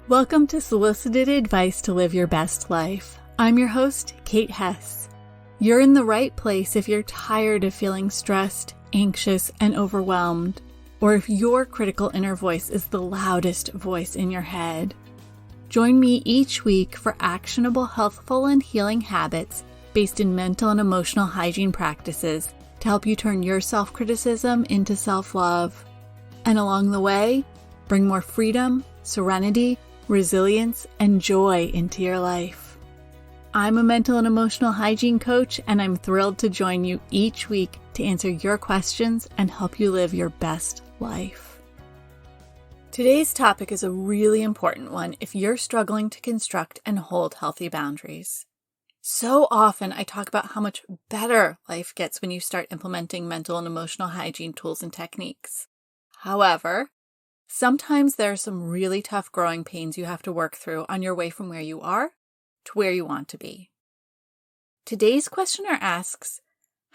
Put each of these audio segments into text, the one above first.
Welcome to Solicited Advice to Live Your Best Life. I'm your host, Kate Hess. You're in the right place if you're tired of feeling stressed, anxious, and overwhelmed, or if your critical inner voice is the loudest voice in your head. Join me each week for actionable, healthful, and healing habits based in mental and emotional hygiene practices to help you turn your self-criticism into self-love. And along the way, bring more freedom, serenity, resilience, and joy into your life. I'm a mental and emotional hygiene coach, and I'm thrilled to join you each week to answer your questions and help you live your best life. Today's topic is a really important one if you're struggling to construct and hold healthy boundaries. So often I talk about how much better life gets when you start implementing mental and emotional hygiene tools and techniques. However, sometimes there are some really tough growing pains you have to work through on your way from where you are to where you want to be. Today's questioner asks,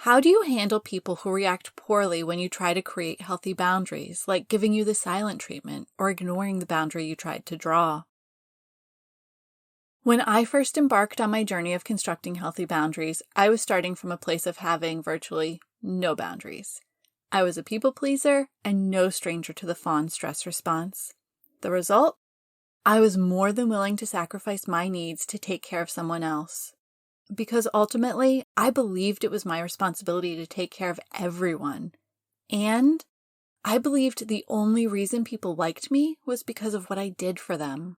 how do you handle people who react poorly when you try to create healthy boundaries, like giving you the silent treatment or ignoring the boundary you tried to draw? When I first embarked on my journey of constructing healthy boundaries, I was starting from a place of having virtually no boundaries. I was a people pleaser and no stranger to the fawn stress response. The result? I was more than willing to sacrifice my needs to take care of someone else. Because ultimately, I believed it was my responsibility to take care of everyone. And I believed the only reason people liked me was because of what I did for them.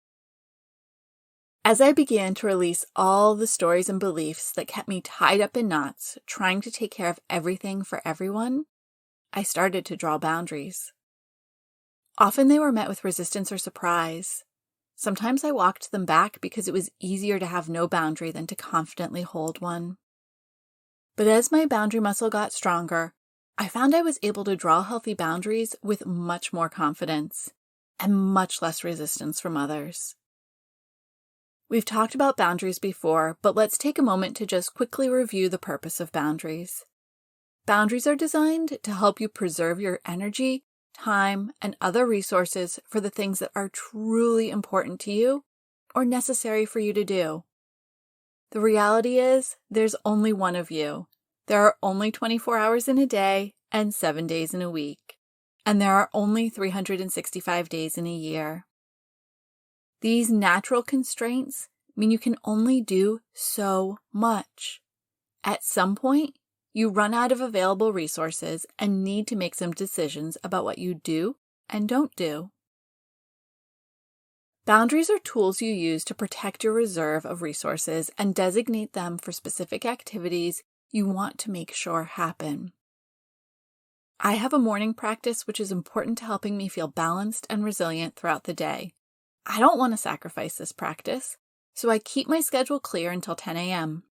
As I began to release all the stories and beliefs that kept me tied up in knots, trying to take care of everything for everyone, I started to draw boundaries. Often they were met with resistance or surprise. Sometimes I walked them back because it was easier to have no boundary than to confidently hold one. But as my boundary muscle got stronger, I found I was able to draw healthy boundaries with much more confidence and much less resistance from others. We've talked about boundaries before, but let's take a moment to just quickly review the purpose of boundaries. Boundaries are designed to help you preserve your energy, time, and other resources for the things that are truly important to you or necessary for you to do. The reality is, there's only one of you. There are only 24 hours in a day and 7 days in a week. And there are only 365 days in a year. These natural constraints mean you can only do so much. At some point, you run out of available resources and need to make some decisions about what you do and don't do. Boundaries are tools you use to protect your reserve of resources and designate them for specific activities you want to make sure happen. I have a morning practice which is important to helping me feel balanced and resilient throughout the day. I don't want to sacrifice this practice, so I keep my schedule clear until 10 a.m.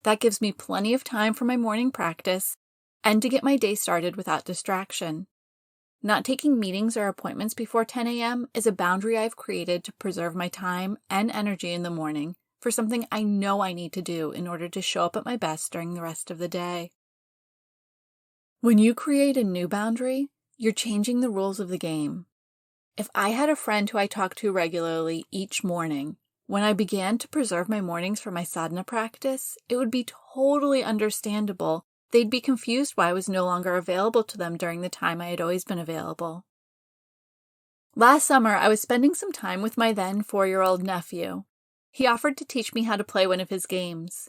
That gives me plenty of time for my morning practice and to get my day started without distraction. Not taking meetings or appointments before 10 a.m. is a boundary I've created to preserve my time and energy in the morning for something I know I need to do in order to show up at my best during the rest of the day. When you create a new boundary, you're changing the rules of the game. If I had a friend who I talked to regularly each morning, when I began to preserve my mornings for my sadhana practice, it would be totally understandable. They'd be confused why I was no longer available to them during the time I had always been available. Last summer, I was spending some time with my then 4-year-old nephew. He offered to teach me how to play one of his games.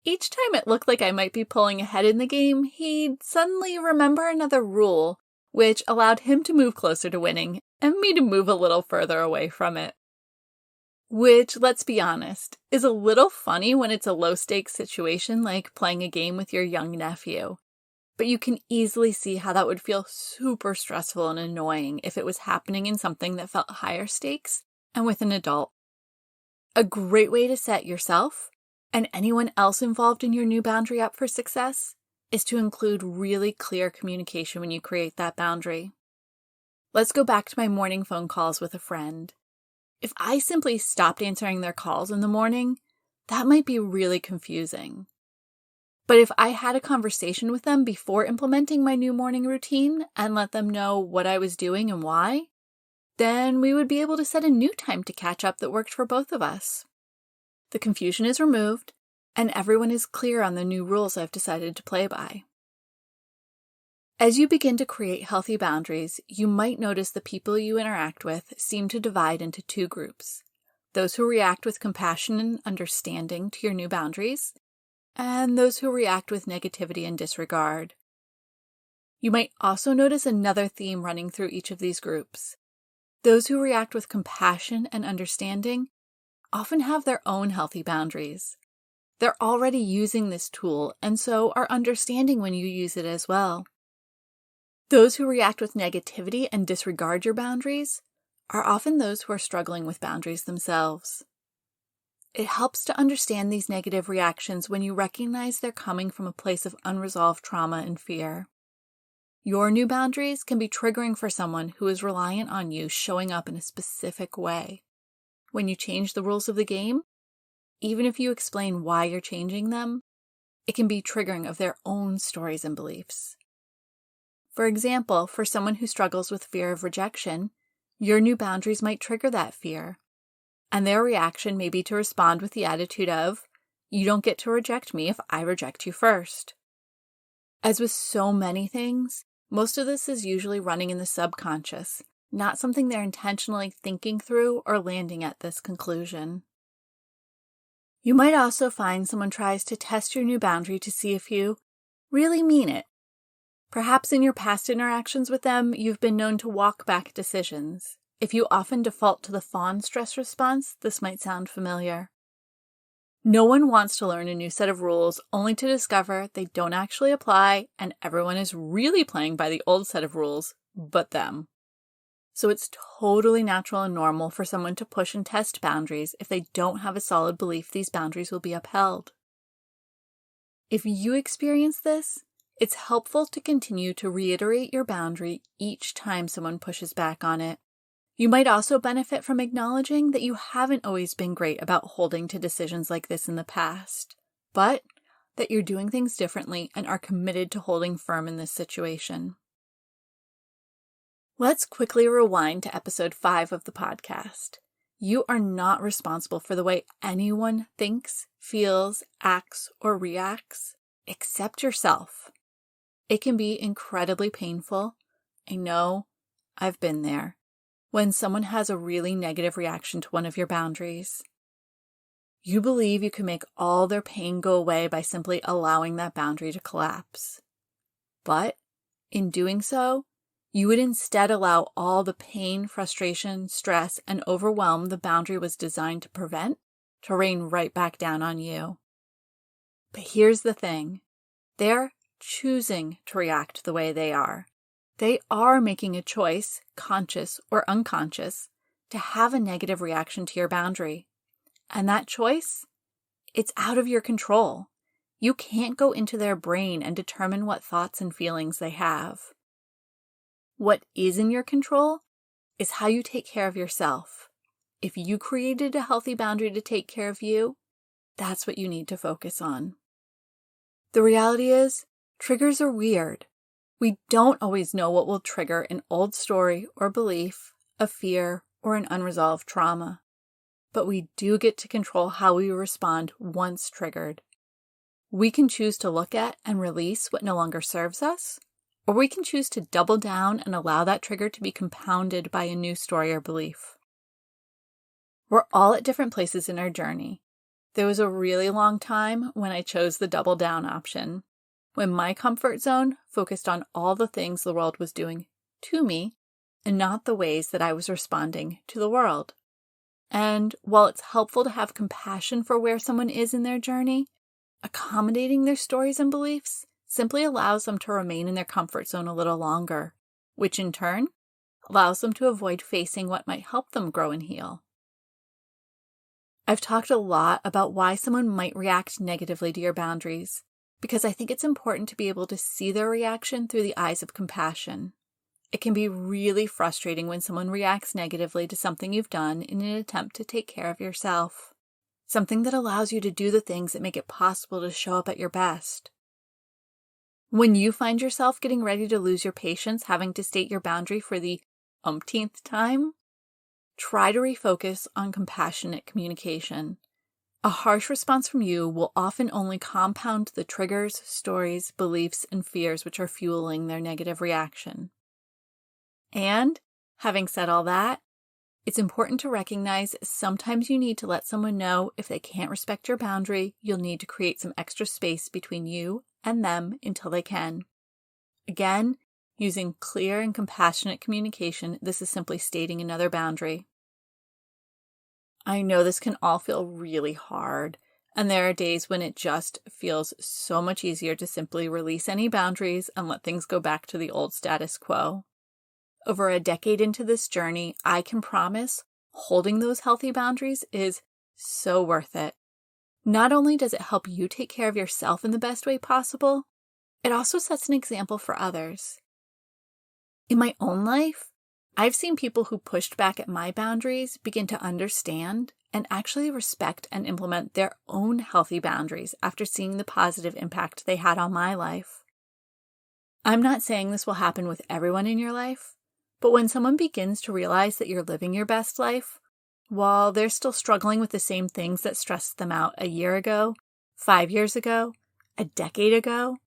Each time it looked like I might be pulling ahead in the game, he'd suddenly remember another rule, which allowed him to move closer to winning and me to move a little further away from it. Which, let's be honest, is a little funny when it's a low-stakes situation like playing a game with your young nephew. But you can easily see how that would feel super stressful and annoying if it was happening in something that felt higher stakes and with an adult. A great way to set yourself and anyone else involved in your new boundary up for success is to include really clear communication when you create that boundary. Let's go back to my morning phone calls with a friend. If I simply stopped answering their calls in the morning, that might be really confusing. But if I had a conversation with them before implementing my new morning routine and let them know what I was doing and why, then we would be able to set a new time to catch up that worked for both of us. The confusion is removed, and everyone is clear on the new rules I've decided to play by. As you begin to create healthy boundaries, you might notice the people you interact with seem to divide into two groups: those who react with compassion and understanding to your new boundaries, and those who react with negativity and disregard. You might also notice another theme running through each of these groups. Those who react with compassion and understanding often have their own healthy boundaries. They're already using this tool and so are understanding when you use it as well. Those who react with negativity and disregard your boundaries are often those who are struggling with boundaries themselves. It helps to understand these negative reactions when you recognize they're coming from a place of unresolved trauma and fear. Your new boundaries can be triggering for someone who is reliant on you showing up in a specific way. When you change the rules of the game, even if you explain why you're changing them, it can be triggering of their own stories and beliefs. For example, for someone who struggles with fear of rejection, your new boundaries might trigger that fear, and their reaction may be to respond with the attitude of, "You don't get to reject me if I reject you first." As with so many things, most of this is usually running in the subconscious, not something they're intentionally thinking through or landing at this conclusion. You might also find someone tries to test your new boundary to see if you really mean it. Perhaps in your past interactions with them, you've been known to walk back decisions. If you often default to the fawn stress response, this might sound familiar. No one wants to learn a new set of rules only to discover they don't actually apply and everyone is really playing by the old set of rules, but them. So it's totally natural and normal for someone to push and test boundaries if they don't have a solid belief these boundaries will be upheld. If you experience this, it's helpful to continue to reiterate your boundary each time someone pushes back on it. You might also benefit from acknowledging that you haven't always been great about holding to decisions like this in the past, but that you're doing things differently and are committed to holding firm in this situation. Let's quickly rewind to episode 5 of the podcast. You are not responsible for the way anyone thinks, feels, acts, or reacts, except yourself. It can be incredibly painful. I know, I've been there. When someone has a really negative reaction to one of your boundaries. You believe you can make all their pain go away by simply allowing that boundary to collapse. But in doing so, you would instead allow all the pain, frustration, stress, and overwhelm the boundary was designed to prevent to rain right back down on you. But here's the thing. They're choosing to react the way they are. They are making a choice, conscious or unconscious, to have a negative reaction to your boundary. And that choice, it's out of your control. You can't go into their brain and determine what thoughts and feelings they have. What is in your control is how you take care of yourself. If you created a healthy boundary to take care of you, that's what you need to focus on. The reality is, triggers are weird. We don't always know what will trigger an old story or belief, a fear, or an unresolved trauma. But we do get to control how we respond once triggered. We can choose to look at and release what no longer serves us, or we can choose to double down and allow that trigger to be compounded by a new story or belief. We're all at different places in our journey. There was a really long time when I chose the double down option, when my comfort zone focused on all the things the world was doing to me and not the ways that I was responding to the world. And while it's helpful to have compassion for where someone is in their journey, accommodating their stories and beliefs simply allows them to remain in their comfort zone a little longer, which in turn allows them to avoid facing what might help them grow and heal. I've talked a lot about why someone might react negatively to your boundaries, because I think it's important to be able to see their reaction through the eyes of compassion. It can be really frustrating when someone reacts negatively to something you've done in an attempt to take care of yourself, something that allows you to do the things that make it possible to show up at your best. When you find yourself getting ready to lose your patience having to state your boundary for the umpteenth time, try to refocus on compassionate communication. A harsh response from you will often only compound the triggers, stories, beliefs, and fears which are fueling their negative reaction. And, having said all that, it's important to recognize sometimes you need to let someone know if they can't respect your boundary, you'll need to create some extra space between you and them until they can. Again, using clear and compassionate communication, this is simply stating another boundary. I know this can all feel really hard, and there are days when it just feels so much easier to simply release any boundaries and let things go back to the old status quo. Over a decade into this journey, I can promise holding those healthy boundaries is so worth it. Not only does it help you take care of yourself in the best way possible, it also sets an example for others. In my own life, I've seen people who pushed back at my boundaries begin to understand and actually respect and implement their own healthy boundaries after seeing the positive impact they had on my life. I'm not saying this will happen with everyone in your life, but when someone begins to realize that you're living your best life, while they're still struggling with the same things that stressed them out a year ago, 5 years ago, a decade ago,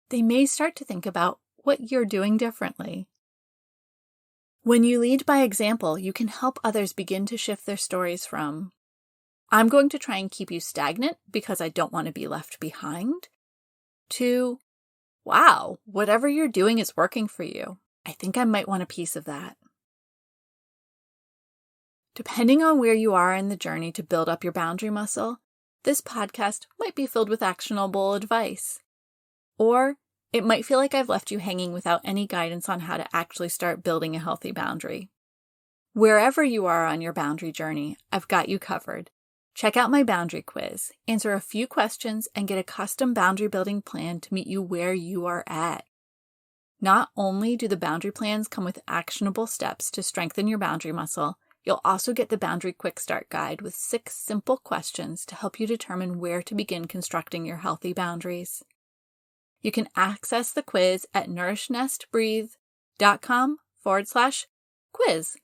they may start to think about what you're doing differently. When you lead by example, you can help others begin to shift their stories from, I'm going to try and keep you stagnant because I don't want to be left behind, to, wow, whatever you're doing is working for you. I think I might want a piece of that. Depending on where you are in the journey to build up your boundary muscle, this podcast might be filled with actionable advice. Or it might feel like I've left you hanging without any guidance on how to actually start building a healthy boundary. Wherever you are on your boundary journey, I've got you covered. Check out my boundary quiz, answer a few questions, and get a custom boundary building plan to meet you where you are at. Not only do the boundary plans come with actionable steps to strengthen your boundary muscle, you'll also get the Boundary Quick Start Guide with 6 simple questions to help you determine where to begin constructing your healthy boundaries. You can access the quiz at nourishnesttbreathe.com/quiz.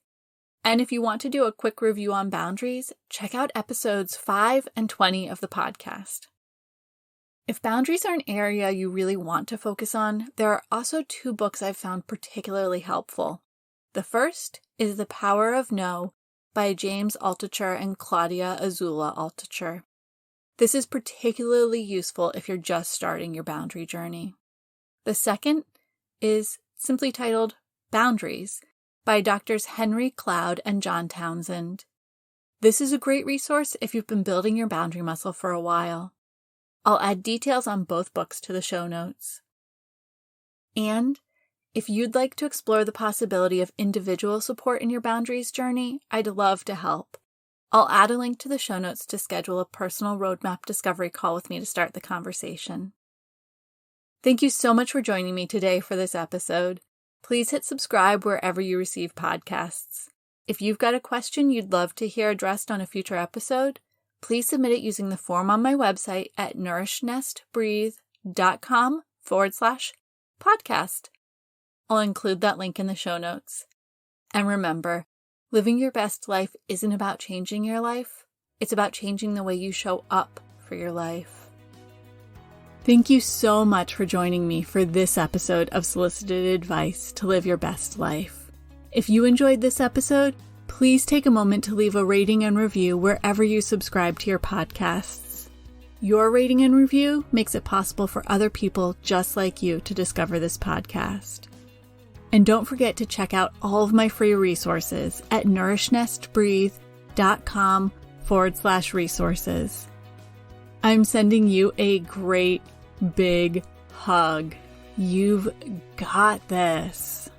And if you want to do a quick review on boundaries, check out episodes 5 and 20 of the podcast. If boundaries are an area you really want to focus on, there are also 2 books I've found particularly helpful. The first is The Power of No by James Altucher and Claudia Azula Altucher. This is particularly useful if you're just starting your boundary journey. The second is simply titled Boundaries by Drs. Henry Cloud and John Townsend. This is a great resource if you've been building your boundary muscle for a while. I'll add details on both books to the show notes. And if you'd like to explore the possibility of individual support in your boundaries journey, I'd love to help. I'll add a link to the show notes to schedule a personal roadmap discovery call with me to start the conversation. Thank you so much for joining me today for this episode. Please hit subscribe wherever you receive podcasts. If you've got a question you'd love to hear addressed on a future episode, please submit it using the form on my website at nourishnesttbreathe.com/podcast. I'll include that link in the show notes. And remember, living your best life isn't about changing your life. It's about changing the way you show up for your life. Thank you so much for joining me for this episode of Solicited Advice to Live Your Best Life. If you enjoyed this episode, please take a moment to leave a rating and review wherever you subscribe to your podcasts. Your rating and review makes it possible for other people just like you to discover this podcast. And don't forget to check out all of my free resources at nourishnesttbreathe.com/resources. I'm sending you a great big hug. You've got this.